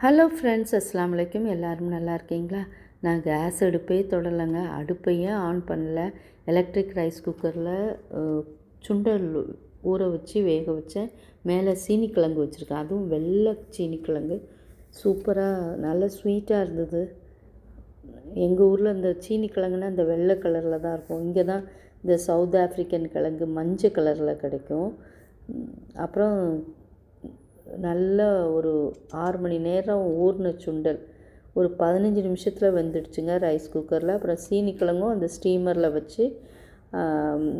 Hello friends, அஸ்ஸலாமு அலைக்கும். எல்லோரும் நல்லா இருக்கீங்களா? நான் கேஸ் அடுப்பே தொடலைங்க, அடுப்பையே ஆன் பண்ணல. எலக்ட்ரிக் ரைஸ் குக்கரில் சுண்டல் ஊற வச்சு வேக வச்சேன். மேலே சீனிக்கிழங்கு வச்சுருக்கேன், அதுவும் வெள்ளை சீனிக்கிழங்கு. சூப்பராக நல்ல ஸ்வீட்டாக இருந்தது. எங்கள் ஊரில் இந்த சீனிக்கிழங்குன்னா இந்த வெள்ளை கலரில் தான் இருக்கும். இங்கே தான் இந்த சவுத் ஆஃப்ரிக்கன் கிழங்கு மஞ்சள் கலரில் கிடைக்கும். அப்புறம் நல்ல ஒரு 6 மணி நேரம் ஊறின சுண்டல் ஒரு 15 நிமிஷத்தில் வெந்துடுச்சுங்க ரைஸ் குக்கரில். அப்புறம் சீனிக்கிழங்கும் அந்த ஸ்டீமரில் வச்சு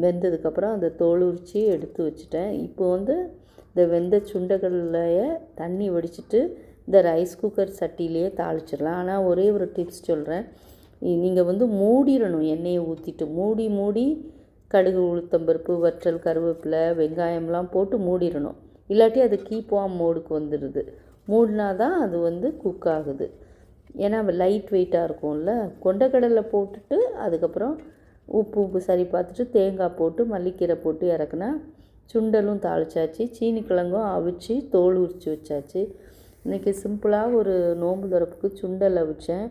வெந்ததுக்கப்புறம் அந்த தோல் உரித்து எடுத்து வச்சுட்டேன். இப்போ இந்த வெந்த சுண்டைகள்லையே தண்ணி வடிச்சிட்டு இந்த ரைஸ் குக்கர் சட்டியிலையே தாளிச்சிடலாம். ஆனால் ஒரே ஒரு டிப்ஸ் சொல்கிறேன். நீங்கள் மூடிடணும், எண்ணெயை ஊற்றிட்டு மூடி கடுகு, உளுத்தம்பருப்பு, வற்றல், கருவேப்பிலை, வெங்காயம்லாம் போட்டு மூடிடணும். இல்லாட்டி அது கீப் வார்ம் மோடுக்கு வந்துடுது. மூடினா தான் அது குக் ஆகுது. ஏன்னா லைட் வெயிட்டாக இருக்கும்ல. கொண்டக்கடலை போட்டுட்டு அதுக்கப்புறம் உப்பு சரி பார்த்துட்டு தேங்காய் போட்டு மல்லிக்கீரை போட்டு இறக்குனா சுண்டலும் தாளிச்சாச்சு. சீனிக்கிழங்கும் அவிச்சு தோல் உரித்து வச்சாச்சு. இன்றைக்கி சிம்பிளாக ஒரு நோம்பு திறப்புக்கு சுண்டல் அவிச்சேன்.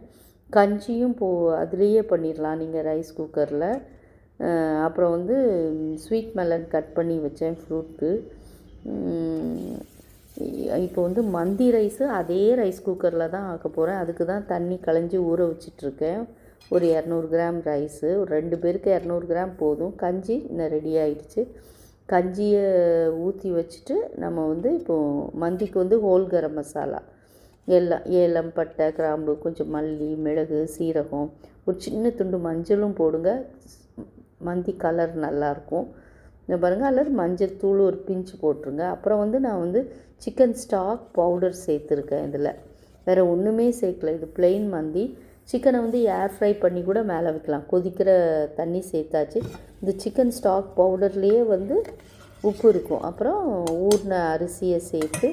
கஞ்சியும் அதுலேயே பண்ணிடலாம் நீங்கள் ரைஸ் குக்கரில். அப்புறம் ஸ்வீட் மெலன் கட் பண்ணி வச்சேன் ஃப்ரூட்க்கு. இப்போ மந்தி ரைஸு அதே ரைஸ் குக்கரில் தான் ஆக்க போகிறேன். அதுக்கு தான் தண்ணி களைஞ்சி ஊற வச்சிட்ருக்கேன். ஒரு 200 கிராம் ரைஸு, ஒரு 2 பேருக்கு 200 கிராம் போதும். கஞ்சி இன்னும் ரெடி ஆகிடுச்சு. கஞ்சியை ஊற்றி வச்சுட்டு நம்ம இப்போது மந்திக்கு ஹோல் கரம் மசாலா எல்லாம், ஏலம், பட்டை, கிராம்பு, கொஞ்சம் மல்லி, மிளகு, சீரகம், ஒரு சின்ன துண்டு மஞ்சளும் போடுங்க. மந்தி கலர் நல்லாயிருக்கும். இந்த பாருங்கள். அல்லது மஞ்சள் தூள் ஒரு பிஞ்சு போட்டுருங்க. அப்புறம் நான் சிக்கன் ஸ்டாக் பவுடர் சேர்த்துருக்கேன். இதில் வேறு ஒன்றுமே சேர்க்கல. இது பிளெயின் மந்தி. சிக்கனை ஏர் ஃப்ரை பண்ணி கூட மேலே வைக்கலாம். கொதிக்கிற தண்ணி சேர்த்தாச்சு. இந்த சிக்கன் ஸ்டாக் பவுடர்லேயே உப்பு இருக்கும். அப்புறம் ஊறின அரிசியை சேர்த்து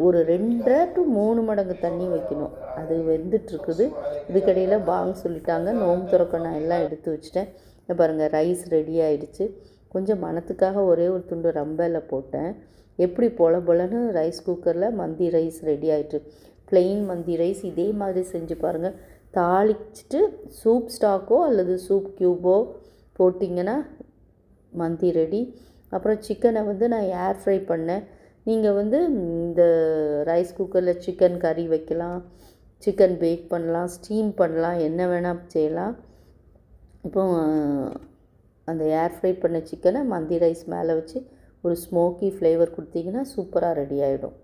ஒரு 2 to 3 மடங்கு தண்ணி வைக்கணும். அது வெந்துட்டுருக்குது. இதுக்கடையில் பாங்க சொல்லிட்டாங்க. நோம்பு திறக்க நான் எல்லாம் எடுத்து வச்சுட்டேன். இந்த பாருங்கள், ரைஸ் ரெடி ஆகிடுச்சு. கொஞ்சம் மணத்துக்காக ஒரே ஒரு துண்டு ரம்பையில் போட்டேன். எப்படி பொலன்னு ரைஸ் குக்கரில் மந்தி ரைஸ் ரெடி ஆகிட்டு. ப்ளெயின் மந்தி ரைஸ் இதே மாதிரி செஞ்சு பாருங்கள். தாளிச்சிட்டு சூப் ஸ்டாக்கோ அல்லது சூப் க்யூபோ போட்டிங்கன்னா மந்தி ரெடி. அப்புறம் சிக்கனை நான் ஏர் ஃப்ரை பண்ணேன். நீங்கள் இந்த ரைஸ் குக்கரில் சிக்கன் கறி வைக்கலாம், சிக்கன் பேக் பண்ணலாம், ஸ்டீம் பண்ணலாம், என்ன வேணால் செய்யலாம். இப்போ அந்த ஏர் ஃப்ரை பண்ண சிக்கனை மந்தி ரைஸ் மேலே வச்சு ஒரு ஸ்மோக்கி ஃப்ளேவர் கொடுத்தீங்கன்னா சூப்பராக ரெடி ஆகிடும்.